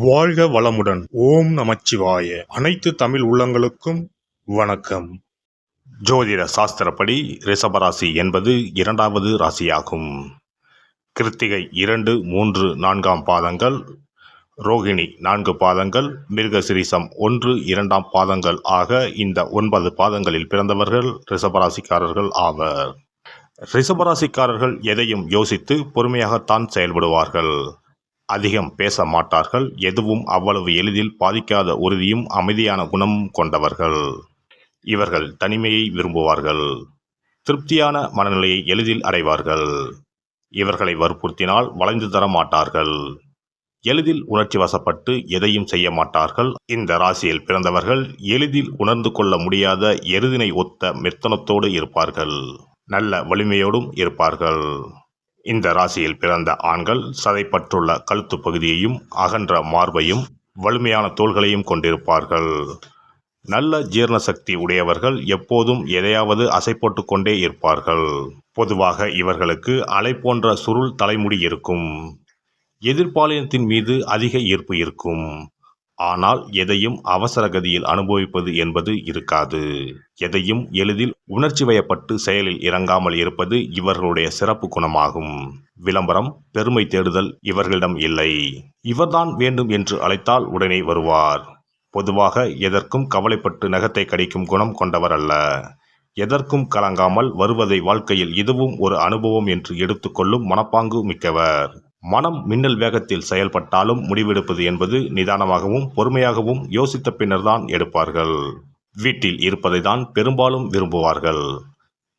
வாழ்க வளமுடன். ஓம் நமச்சிவாய. அனைத்து தமிழ் உள்ளங்களுக்கும் வணக்கம். ஜோதிட சாஸ்திரப்படி ரிஷபராசி என்பது இரண்டாவது ராசியாகும். கிருத்திகை 2, 3, 4 பாதங்கள், ரோகிணி 4 பாதங்கள், மிருகசிரிசம் 1, 2 பாதங்கள் ஆக இந்த 9 பாதங்களில் பிறந்தவர்கள் ரிஷபராசிக்காரர்கள் ஆவர். ரிஷபராசிக்காரர்கள் எதையும் யோசித்து பொறுமையாகத்தான் செயல்படுவார்கள். அதிகம் பேச மாட்டார்கள். எதுவும் அவ்வளவு எளிதில் பாதிக்காத உறுதியும் அமைதியான குணமும் கொண்டவர்கள். இவர்கள் தனிமையை விரும்புவார்கள். திருப்தியான மனநிலையை எளிதில் அடைவார்கள். இவர்களை வற்புறுத்தினால் வளைந்து தர மாட்டார்கள். எளிதில் உணர்ச்சி வசப்பட்டு எதையும் செய்ய மாட்டார்கள். இந்த ராசியில் பிறந்தவர்கள் எளிதில் உணர்ந்து கொள்ள முடியாத எருதினை ஒத்த மெத்தனத்தோடு இருப்பார்கள். நல்ல வலிமையோடும் இருப்பார்கள். இந்த ராசியில் பிறந்த ஆண்கள் சதைப்பற்றுள்ள கழுத்து பகுதியையும் அகன்ற மார்பையும் வலிமையான தோள்களையும் கொண்டிருப்பார்கள். நல்ல ஜீரண சக்தி உடையவர்கள். எப்போதும் எதையாவது அசை போட்டு கொண்டே இருப்பார்கள். பொதுவாக இவர்களுக்கு அலை போன்ற சுருள் தலைமுடி இருக்கும். எதிர்பாலினத்தின் மீது அதிக ஈர்ப்பு இருக்கும். ஆனால் எதையும் அவசர கதியில் அனுபவிப்பது என்பது இருக்காது. எதையும் எளிதில் உணர்ச்சி வயப்பட்டு செயலில் இறங்காமல் இருப்பது இவர்களுடைய சிறப்பு குணமாகும். விளம்பரம், பெருமை தேடுதல் இவர்களிடம் இல்லை. இவர்தான் வேண்டும் என்று அழைத்தால் உடனே வருவார். பொதுவாக எதற்கும் கவலைப்பட்டு நகத்தை கடிக்கும் குணம் கொண்டவர் அல்ல. எதற்கும் கலங்காமல் வருவதை வாழ்க்கையில் இதுவும் ஒரு அனுபவம் என்று எடுத்துக்கொள்ளும் மனப்பாங்கு மிக்கவர். மனம் மின்னல் வேகத்தில் செயல்பட்டாலும் முடிவெடுப்பது என்பது நிதானமாகவும் பொறுமையாகவும் யோசித்த பின்னர்தான் எடுப்பார்கள். வீட்டில் இருப்பதை தான் பெரும்பாலும் விரும்புவார்கள்.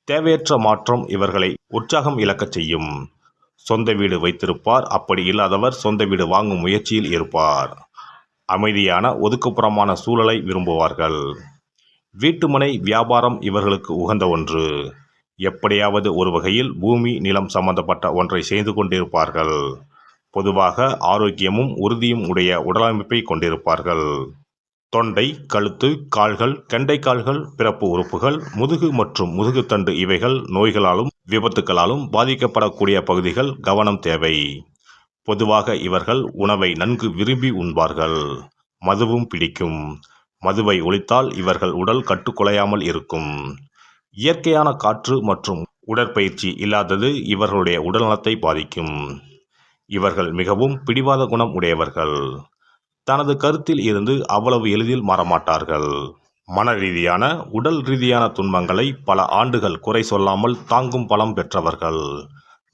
தேவையற்ற மாற்றம் இவர்களை உற்சாகம் இழக்கச் செய்யும். சொந்த வீடு வைத்திருப்பார். அப்படி இல்லாதவர் சொந்த வீடு வாங்கும் முயற்சியில் இருப்பார். அமைதியான ஒதுக்குப்புறமான சூழலை விரும்புவார்கள். வீட்டுமனை வியாபாரம் இவர்களுக்கு உகந்த ஒன்று. எப்படியாவது ஒரு வகையில் பூமி, நிலம் சம்பந்தப்பட்ட ஒன்றை செய்து கொண்டிருப்பார்கள். பொதுவாக ஆரோக்கியமும் உறுதியும் உடைய உடலமைப்பை கொண்டிருப்பார்கள். தொண்டை, கழுத்து, கால்கள், கெண்டைக்கால்கள், பிறப்பு உறுப்புகள், முதுகு மற்றும் முதுகுத்தண்டு இவைகள் நோய்களாலும் விபத்துக்களாலும் பாதிக்கப்படக்கூடிய பகுதிகள். கவனம் தேவை. பொதுவாக இவர்கள் உணவை நன்கு விரும்பி உண்பார்கள். மதுவும் பிடிக்கும். மதுவை ஒழித்தால் இவர்கள் உடல் கட்டுக்குலையாமல் இருக்கும். இயற்கையான காற்று மற்றும் உடற்பயிற்சி இல்லாதது இவர்களுடைய உடல்நலத்தை பாதிக்கும். இவர்கள் மிகவும் பிடிவாத குணம் உடையவர்கள். தனது கருத்தில் இருந்து அவ்வளவு எளிதில் மாறமாட்டார்கள். மன ரீதியான, உடல் ரீதியான துன்பங்களை பல ஆண்டுகள் குறை சொல்லாமல் தாங்கும் பலம் பெற்றவர்கள்.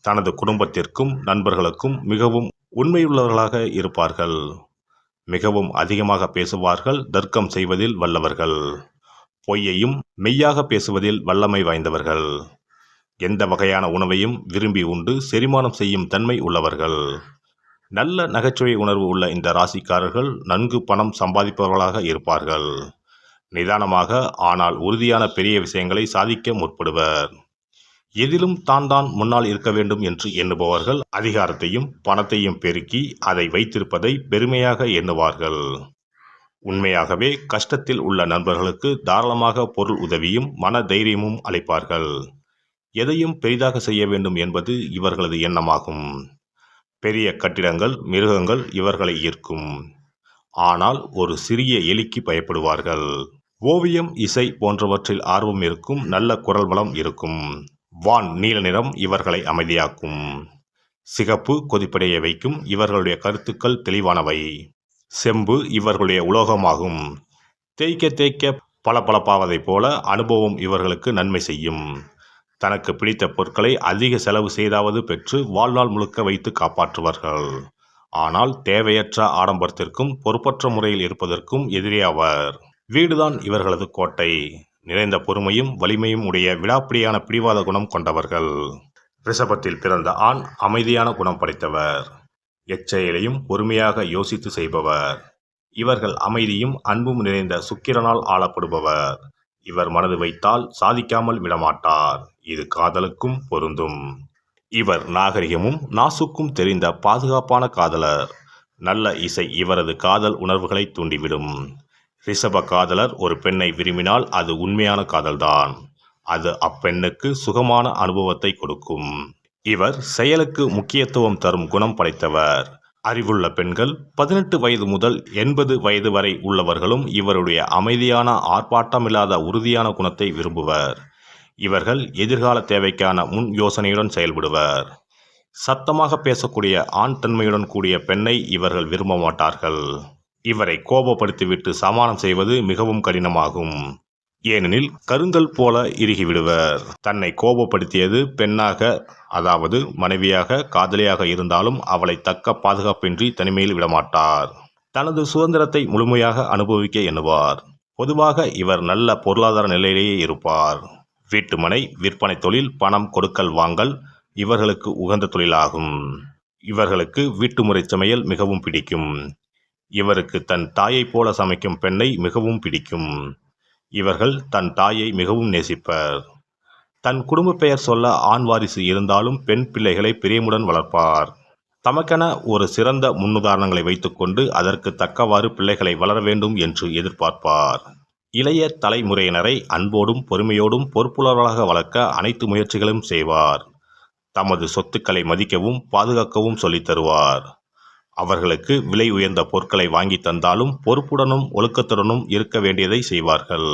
தனது குடும்பத்திற்கும் நண்பர்களுக்கும் மிகவும் உண்மையுள்ளவர்களாக இருப்பார்கள். மிகவும் அதிகமாக பேசுவார்கள். தர்க்கம் செய்வதில் வல்லவர்கள். பொய்யையும் மெய்யாக பேசுவதில் வல்லமை வாய்ந்தவர்கள். எந்த வகையான உணவையும் விரும்பி உண்டு செரிமானம் செய்யும் தன்மை உள்ளவர்கள். நல்ல நகைச்சுவை உணர்வு உள்ள இந்த ராசிக்காரர்கள் நன்கு பணம் சம்பாதிப்பவர்களாக இருப்பார்கள். நிதானமாக ஆனால் உறுதியான பெரிய விஷயங்களை சாதிக்க முற்படுவர். எதிலும் தான் முன்னால் இருக்க வேண்டும் என்று எண்ணுபவர்கள். அதிகாரத்தையும் பணத்தையும் பெருக்கி அதை வைத்திருப்பதை பெருமையாக எண்ணுவார்கள். உண்மையாகவே கஷ்டத்தில் உள்ள நண்பர்களுக்கு தாராளமாக பொருள் உதவியும் மன தைரியமும் அளிப்பார்கள். எதையும் பெரிதாக செய்ய வேண்டும் என்பது இவர்களது எண்ணமாகும். பெரிய கட்டிடங்கள், மிருகங்கள் இவர்களை ஈர்க்கும். ஆனால் ஒரு சிறிய எலிக்கு பயப்படுவார்கள். ஓவியம், இசை போன்றவற்றில் ஆர்வம் இருக்கும். நல்ல குரல் வளம் இருக்கும். வான் நீல நிறம் இவர்களை அமைதியாக்கும். சிகப்பு கொதிப்படைய வைக்கும். இவர்களுடைய கருத்துக்கள் தெளிவானவை. செம்பு இவர்களுடைய உலோகமாகும். தேய்க்க தேய்க்க பளபளப்பாவதைப் போல அனுபவம் இவர்களுக்கு நன்மை செய்யும். தனக்கு பிடித்த பொருட்களை அதிக செலவு செய்தாவது பெற்று வாழ்நாள் முழுக்க வைத்து காப்பாற்றுவார்கள். ஆனால் தேவையற்ற ஆடம்பரத்திற்கும் பொறுப்பற்ற முறையில் இருப்பதற்கும் எதிரியாவர். வீடுதான் இவர்களது கோட்டை. நிறைந்த பொறுமையும் வலிமையும் உடைய விடாப்பிடியான பிடிவாத குணம் கொண்டவர்கள். ரிஷபத்தில் பிறந்த ஆண் அமைதியான குணம் படைத்தவர். எச்செயலையும் பொறுமையாக யோசித்து செய்பவர். இவர்கள் அமைதியும் அன்பும் நிறைந்த சுக்கிரனால் ஆளப்படுபவர். இவர் மனது வைத்தால் சாதிக்காமல் விடமாட்டார். இது காதலுக்கும் பொருந்தும். இவர் நாகரிகமும் நாசுக்கும் தெரிந்த பாதுகாப்பான காதலர். நல்ல இசை இவரது காதல் உணர்வுகளை தூண்டிவிடும். ரிஷப காதலர் ஒரு பெண்ணை விரும்பினால் அது உண்மையான காதல்தான். அது அப்பெண்ணுக்கு சுகமான அனுபவத்தை கொடுக்கும். இவர் செயலுக்கு முக்கியத்துவம் தரும் குணம் படைத்தவர். அறிவுள்ள பெண்கள் 18 வயது முதல் 80 வயது வரை உள்ளவர்களும் இவருடைய அமைதியான ஆர்ப்பாட்டமில்லாத உறுதியான குணத்தை விரும்புவர். இவர்கள் எதிர்கால தேவைக்கான முன் யோசனையுடன் செயல்படுவர். சத்தமாக பேசக்கூடிய ஆண் தன்மையுடன் கூடிய பெண்ணை இவர்கள் விரும்ப மாட்டார்கள். இவரை கோபப்படுத்திவிட்டு சமாதானம் செய்வது மிகவும் கடினமாகும். ஏனெனில் கருங்கல் போல இறுகிவிடுவர். தன்னை கோபப்படுத்தியது பெண்ணாக, அதாவது மனைவியாக, காதலியாக இருந்தாலும் அவளை தக்க பாதுகாப்பின்றி தனிமையில் விடமாட்டார். தனது சுதந்திரத்தை முழுமையாக அனுபவிக்க எண்ணுவார். பொதுவாக இவர் நல்ல பொருளாதார நிலையிலேயே இருப்பார். வீட்டுமனை விற்பனை தொழில், பணம் கொடுக்கல் வாங்கல் இவர்களுக்கு உகந்த தொழிலாகும். இவர்களுக்கு வீட்டுமுறை சமையல் மிகவும் பிடிக்கும். இவருக்கு தன் தாயைப் போல சமைக்கும் பெண்ணை மிகவும் பிடிக்கும். இவர்கள் தன் தாயை மிகவும் நேசிப்பர். தன் குடும்ப பெயர் சொல்ல ஆண் வாரிசு இருந்தாலும் பெண் பிள்ளைகளை பிரியமுடன் வளர்ப்பார். தமக்கென ஒரு சிறந்த முன்னுதாரணங்களை வைத்துக்கொண்டு அதற்கு தக்கவாறு பிள்ளைகளை வளர வேண்டும் என்று எதிர்பார்ப்பார். இளைய தலைமுறையினரை அன்போடும் பொறுமையோடும் பொறுப்புள்ளவர்களாக வளர்க்க அனைத்து முயற்சிகளும் செய்வார். தமது சொத்துக்களை மதிக்கவும் பாதுகாக்கவும் சொல்லித் தருவார். அவர்களுக்கு விலை உயர்ந்த பொருட்களை வாங்கி தந்தாலும் பொறுப்புடனும் ஒழுக்கத்துடனும் இருக்க வேண்டியதை செய்வார்கள்.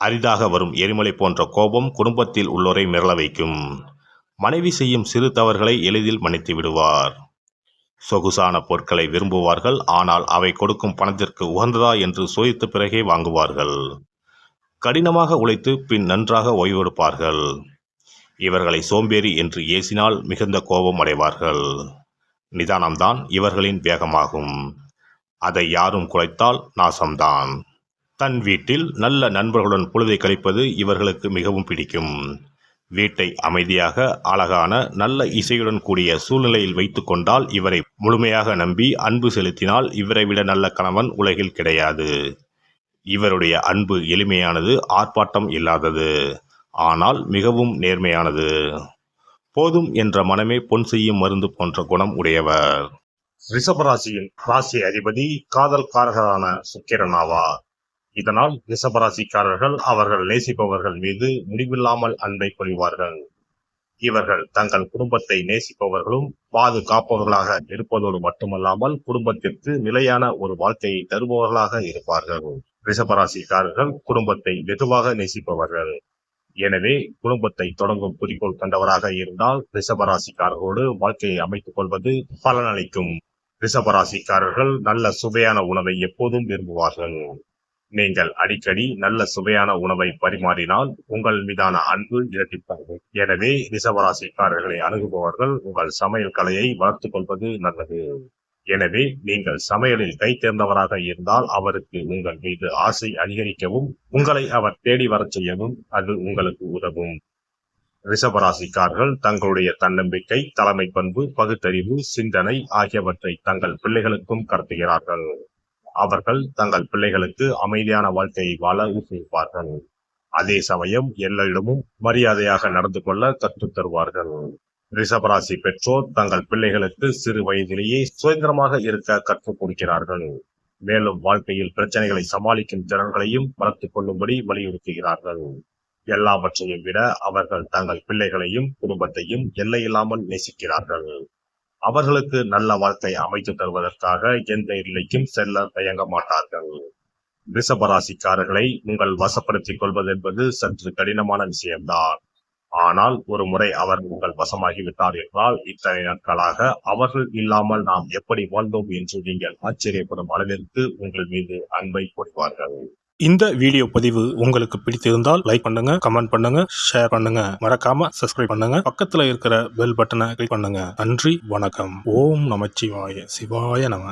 அரிதாக வரும் எரிமலை போன்ற கோபம் குடும்பத்தில் உள்ளோரை மிரள வைக்கும். மனைவி செய்யும் சிறு தவறுகளை எளிதில் மன்னித்து விடுவார். சொகுசான பொருட்களை விரும்புவார்கள். ஆனால் அவை கொடுக்கும் பணத்திற்கு உகந்ததா என்று சோதித்த பிறகே வாங்குவார்கள். கடினமாக உழைத்து பின் நன்றாக ஓய்வெடுப்பார்கள். இவர்களை சோம்பேறி என்று ஏசினால் மிகுந்த கோபம் அடைவார்கள். நிதானம்தான் இவர்களின் வேகமாகும். அதை யாரும் குலைத்தால் நாசம்தான். தன் வீட்டில் நல்ல நண்பர்களுடன் பொழுதை கழிப்பது இவர்களுக்கு மிகவும் பிடிக்கும். வீட்டை அமைதியாக, அழகான, நல்ல இசையுடன் கூடிய சூழ்நிலையில் வைத்து கொண்டால் இவரை முழுமையாக நம்பி அன்பு செலுத்தினால் இவரை விட நல்ல கணவன் உலகில் கிடையாது. இவருடைய அன்பு எளிமையானது, ஆர்ப்பாட்டம் இல்லாதது, ஆனால் மிகவும் நேர்மையானது. போதும் என்ற மனமே பொன் செய்யும் மருந்து போன்ற குணம் உடையவர். ரிஷபராசியின் ராசி அதிபதி காதல்காரகரான சுக்கிரன் ஆவார். இதனால் ரிஷபராசிக்காரர்கள் அவர்கள் நேசிப்பவர்கள் மீது முடிவில்லாமல் அன்பை பொழிவார்கள். இவர்கள் தங்கள் குடும்பத்தை நேசிப்பவர்களும் பாதுகாப்பவர்களாக இருப்பதோடு மட்டுமல்லாமல் குடும்பத்திற்கு நிலையான ஒரு வாழ்க்கையை தருபவர்களாக இருப்பார்கள். ரிஷபராசிக்காரர்கள் குடும்பத்தை வெகுவாக நேசிப்பவர்கள். எனவே குடும்பத்தை தொடங்கும் குறிக்கோள் கண்டவராக இருந்தால் ரிஷபராசிக்காரர்களோடு வாழ்க்கையை அமைத்துக் கொள்வது பலனளிக்கும். ரிஷபராசிக்காரர்கள் நல்ல சுவையான உணவை எப்போதும் விரும்புவார்கள். நீங்கள் அடிக்கடி நல்ல சுவையான உணவை பரிமாறினால் உங்கள் மீதான அன்பு இரட்டிப்பாகும். எனவே ரிஷபராசிக்காரர்களை அணுகுபவர்கள் உங்கள் சமையல் கலையை வளர்த்துக் கொள்வது நல்லது. எனவே நீங்கள் சமையலில் கை தேர்ந்தவராக இருந்தால் அவருக்கு உங்கள் மீது ஆசை அதிகரிக்கவும் உங்களை அவர் தேடி வரச் செய்யவும் அது உங்களுக்கு உதவும். ரிஷபராசிக்காரர்கள் தங்களுடைய தன்னம்பிக்கை, தலைமை பண்பு, பகுத்தறிவு, சிந்தனை ஆகியவற்றை தங்கள் பிள்ளைகளுக்கும் கடத்துகிறார்கள். அவர்கள் தங்கள் பிள்ளைகளுக்கு அமைதியான வாழ்க்கையை வாழ ஊக்குவிப்பார்கள். அதே சமயம் எல்லோரிடமும் மரியாதையாக நடந்து கொள்ள கற்றுத் தருவார்கள். ரிஷபராசி பெற்றோர் தங்கள் பிள்ளைகளுக்கு சிறு வயதிலேயே சுதந்திரமாக இருக்க கற்றுக் கொடுக்கிறார்கள். மேலும் வாழ்க்கையில் பிரச்சனைகளை சமாளிக்கும் திறன்களையும் வளர்த்துக் கொள்ளும்படி வலியுறுத்துகிறார்கள். எல்லாவற்றையும் விட அவர்கள் தங்கள் பிள்ளைகளையும் குடும்பத்தையும் எல்லையில்லாமல் நேசிக்கிறார்கள். அவர்களுக்கு நல்ல வாழ்க்கை அமைத்து தருவதற்காக எந்த எல்லைக்கும் செல்ல தயங்க மாட்டார்கள். ரிஷபராசிக்காரர்களை உங்கள் வசப்படுத்திக் கொள்வது என்பது சற்று கடினமான விஷயம்தான். ஆனால் ஒரு முறை அவர் உங்கள் வசமாகிவிட்டார் என்றால் இத்தனை நாட்களாக அவர்கள் இல்லாமல் நாம் எப்படி வாழ்ந்தோம் என்று நீங்கள் ஆச்சரியப்படும் அளவிற்கு உங்கள் மீது அன்பை பொழிவார்கள். இந்த வீடியோ பதிவு உங்களுக்கு பிடித்திருந்தால் லைக் பண்ணுங்க, கமெண்ட் பண்ணுங்க, ஷேர் பண்ணுங்க, மறக்காம சப்ஸ்கிரைப் பண்ணுங்க, பக்கத்துல இருக்கிற பெல் பட்டனை கிளிக் பண்ணுங்க. நன்றி, வணக்கம். ஓம் நமச்சிவாய, சிவாய நம.